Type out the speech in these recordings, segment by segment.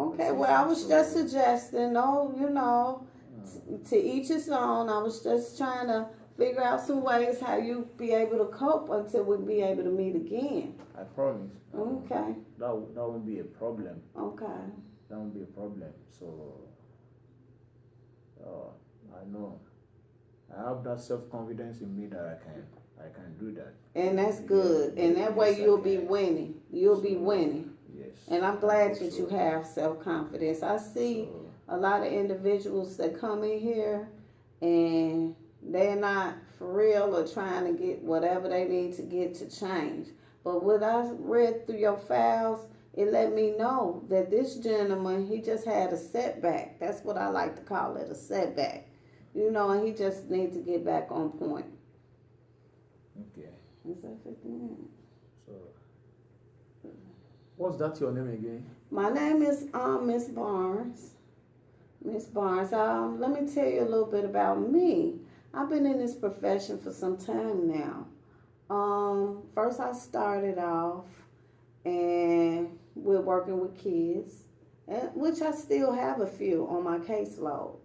Okay, well, I was just suggesting, no, to each his own. I was just trying to figure out some ways how you be able to cope until we be able to meet again. I promise. Okay. That won't be a problem. Okay. That won't be a problem. So, I know. I have that self-confidence in me that I can do that. And that's good. And that way you'll be winning. You'll be winning. Yes. And I'm glad that you have self-confidence. I see a lot of individuals that come in here and they're not for real or trying to get whatever they need to get to change. But what I read through your files, it let me know that this gentleman, he just had a setback. That's what I like to call it, a setback. And he just needs to get back on point. Okay. Is that 50 minutes? So, what's that your name again? My name is Miss Barnes. Miss Barnes. Let me tell you a little bit about me. I've been in this profession for some time now. First I started off and we're working with kids, which I still have a few on my caseload.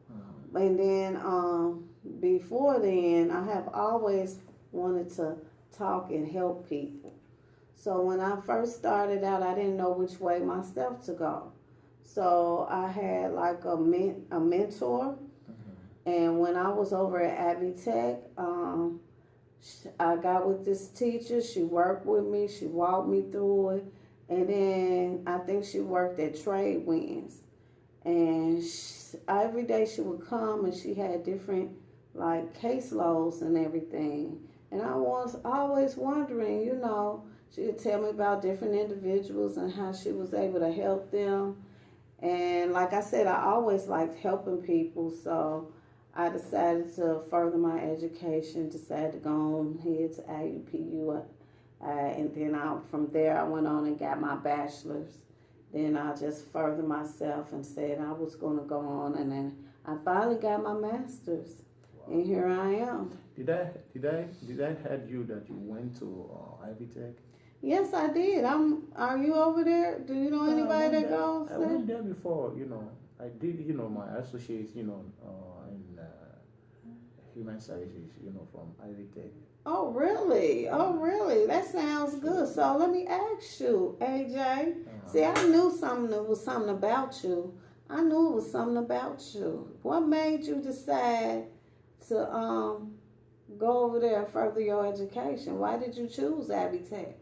And then before then, I have always wanted to talk and help people. So when I first started out, I didn't know which way myself to go. So I had like a mentor. And when I was over at Avitech, I got with this teacher. She worked with me. She walked me through it. And then I think she worked at Trade Winds. And every day she would come and she had different like caseloads and everything. And I was always wondering, she would tell me about different individuals and how she was able to help them. And like I said, I always liked helping people. So I decided to further my education, decided to go on here to IUPU. And then from there I went on and got my bachelor's. Then I just furthered myself and said I was going to go on, and then I finally got my master's, and here I am. Did I heard you that you went to Ivy Tech? Yes, I did. Are you over there? Do you know anybody that goes there? I went there before. I did. My associates. In human services. From Ivy Tech. Oh, really? Oh, really? That sounds good. So let me ask you, AJ. See, I knew something about you. I knew it was something about you. What made you decide to go over there and further your education? Why did you choose Abbey Tech?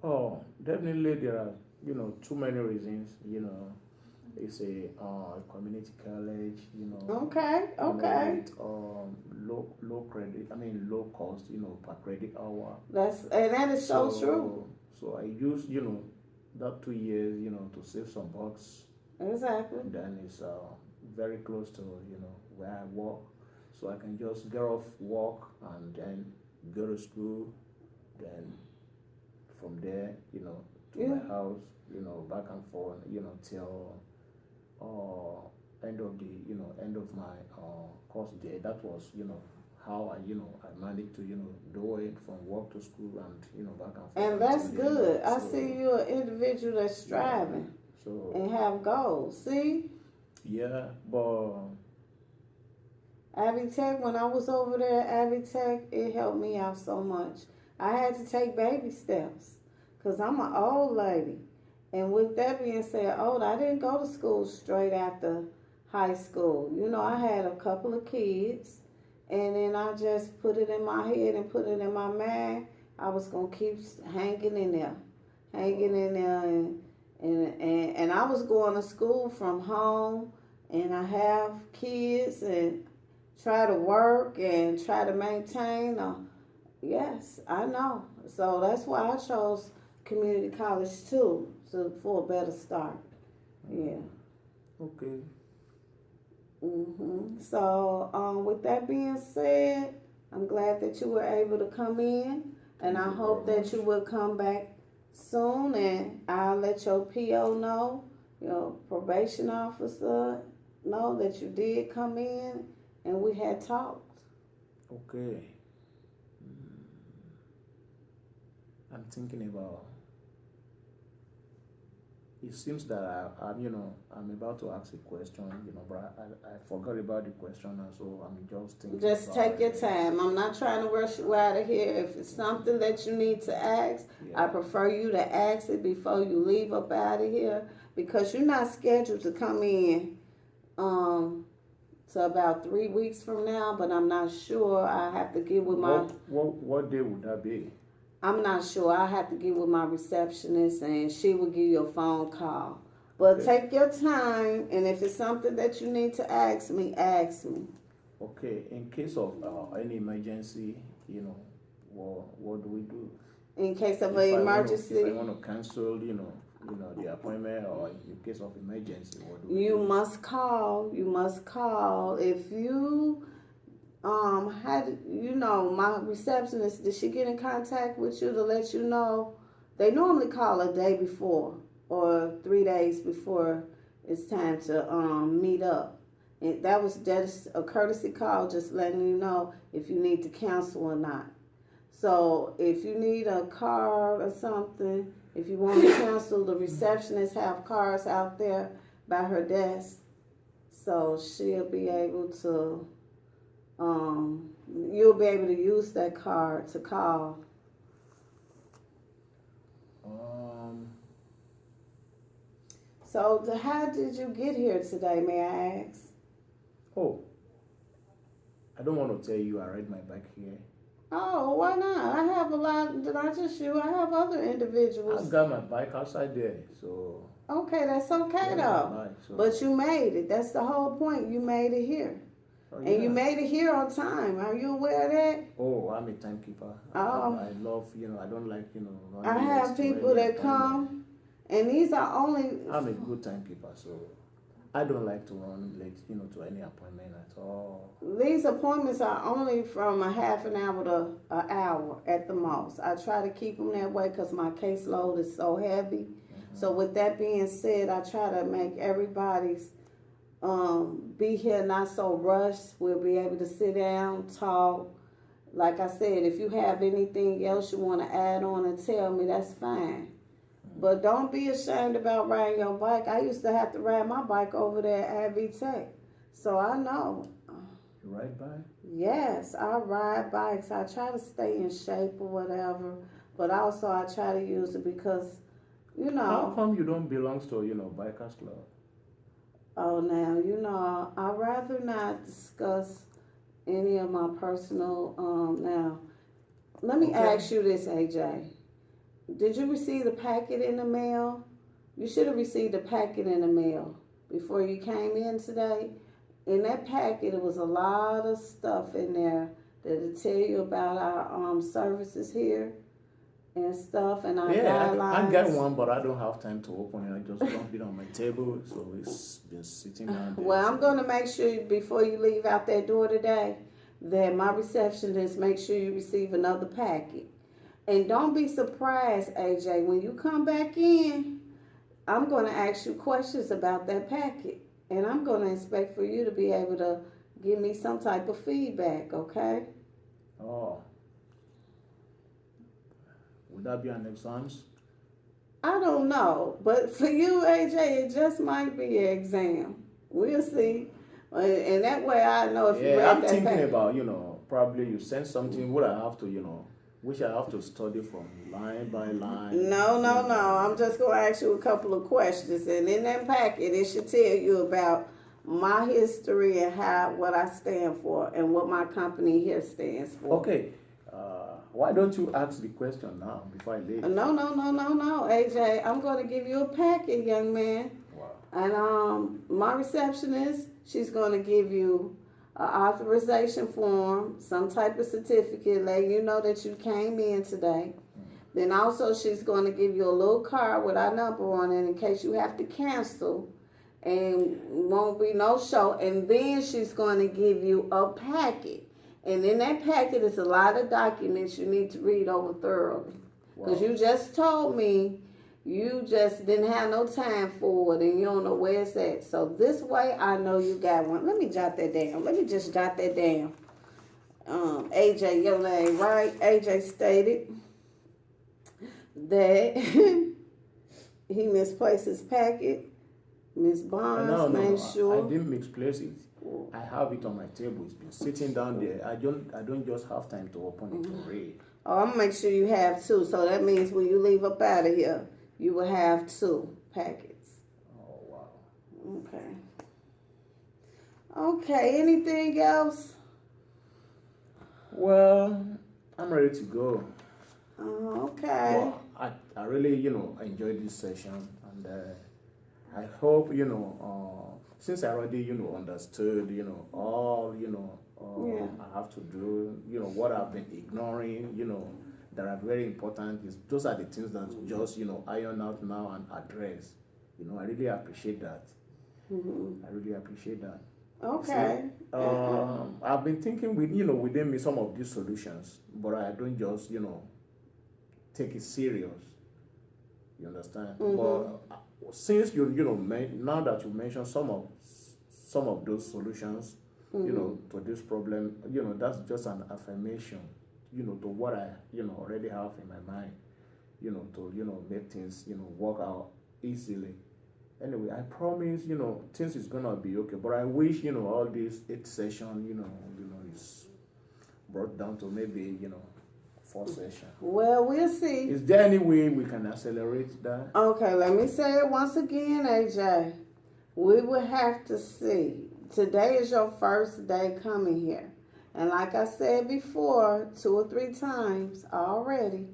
Oh, definitely there are, too many reasons, It's a community college, Okay. With low credit, low cost, per credit hour. That is so true. So I use, that 2 years, to save some bucks. Exactly. Then it's very close to, where I work. So I can just get off work and then go to school. Then from there, to my house, back and forth, till end of my course there. That was, how I managed to, do it from work to school and, back and forth. And that's good. I see you're an individual that's striving and have goals. See? Yeah, but Abbey Tech, when I was over there at Abbey Tech, it helped me out so much. I had to take baby steps because I'm an old lady. And with that being said, I didn't go to school straight after high school. I had a couple of kids, and then I just put it in my head and put it in my mind. I was going to keep hanging in there. And I was going to school from home, and I have kids and try to work and try to maintain. Yes, I know. So that's why I chose community college too, for a better start. Yeah. Okay. So with that being said, I'm glad that you were able to come in, and I hope that you will come back soon, and I'll let your PO know, your probation officer know that you did come in and we had talked. Okay. I'm thinking about it seems that I'm about to ask a question, but I forgot about the question, and so I'm just thinking Just about take your it. time. I'm not trying to rush you out of here. If it's something that you need to ask, I Yeah. prefer you to ask it before you leave up out of here because you're not scheduled to come in to about 3 weeks from now, but I'm not sure. I have to get with my What day would that be? I'm not sure. I have to get with my receptionist and she will give you a phone call. But Okay. take your time, and if it's something that you need to ask me, ask me. Okay. In case of any emergency, what do we do? In case of If an I want to, if I emergency, want to cancel, the appointment, or in case of emergency, what do we you do? must call. You must call. If you had my receptionist, did she get in contact with you to let you know? They normally call a day before or 3 days before it's time to meet up. And that's a courtesy call, just letting you know if you need to cancel or not. So if you need a card or something, if you want to cancel, the receptionist have cards out there by her desk, so she'll be able to you'll be able to use that card to call. Um. So, how did you get here today, may I ask? Oh, I don't want to tell you. I ride my bike here. Oh, why not? I have a lot, not just you, I have other I've individuals. got my bike outside there, so Okay, that's okay yeah, my though. bike. So, But you made it. That's the whole point. You made it here. oh And you yeah. made it here on time. Are you aware of that? Oh, I'm a timekeeper. Um, I love, I don't like, I running late have to people any that appointment. come, and these are only I'm a good timekeeper, so I don't like to run late, to any appointment at all. These appointments are only from a half an hour to an hour at the most. I try to keep them that way because my caseload is so heavy. So with that being said, I try to make everybody's be here not so rushed. We'll be able to sit down, talk. Like I said, if you have anything else you want to add on and tell me, that's fine. But don't be ashamed about riding your bike. I used to have to ride my bike over there at Ivy Tech. So I know. You ride by? Yes, I ride bikes. I try to stay in shape or whatever. But also I try to use it because, How come you don't belong to, bikers club? oh now, I'd rather not discuss any of my personal, now. Let me Okay. ask you this, AJ. Did you receive the packet in the mail? You should have received a packet in the mail before you came in today. In that packet, it was a lot of stuff in there that'll tell you about our services here and stuff and our Yeah, I get guidelines. one, but I don't have time to open it. I just dump it on my table, so it's been sitting down there. Well, I'm So. going to make sure before you leave out that door today that my receptionist make sure you receive another packet. And don't be surprised, AJ, when you come back in, I'm going to ask you questions about that packet. And I'm going to expect for you to be able to give me some type of feedback, okay? Oh, would that be an exams? I don't know. But for you, AJ, it just might be an exam. We'll see. And that way I know if you Yeah, read I'm that thinking packet. about, probably you send something, would I have to, which I have to study from line by line. No. I'm just going to ask you a couple of questions. And in that packet, it should tell you about my history and what I stand for and what my company here stands for. Okay, why don't you ask the question now before I leave? No, AJ. I'm going to give you a packet, young man. Wow. And my receptionist, she's going to give you an authorization form, some type of certificate, letting you know that you came in today. Then also she's going to give you a little card with our number on it in case you have to cancel and won't be no show. And then she's going to give you a packet. And in that packet is a lot of documents you need to read over thoroughly. Because Wow. you just told me you just didn't have no time for it and you don't know where it's at. So this way I know you got one. Let me jot that down. Let me just jot that down. AJ, your name, right? AJ stated that he misplaced his packet. Miss Barnes made I sure. didn't misplace it. I have it on my table. It's been sitting down there. I don't just have time to open it to read. Oh, I'm gonna make sure you have 2. So that means when you leave up out of here, you will have 2 packets. Oh wow. Okay. Okay. Anything else? Well, I'm ready to go. Okay. Well, I really, enjoyed this session, and I hope, since I already, understood, all, Yeah. I have to do, what I've been ignoring, that are very important. Those are the things that just, iron out now and address. I really appreciate that. Mm-hmm. I really appreciate that. Okay. I've been thinking within me some of these solutions, but I don't just, take it serious. You understand? Mm-hmm. But since now that you mentioned some of those solutions, to this problem, that's just an affirmation, to what I, already have in my mind, to make things, work out easily. Anyway, I promise, things is gonna be okay. But I wish, all this 8 session, is brought down to maybe, 4 session. Well, we'll see. Is there any way we can accelerate that? Okay, let me say it once again, AJ. We will have to see. Today is your first day coming here. And like I said before, 2 or 3 times already,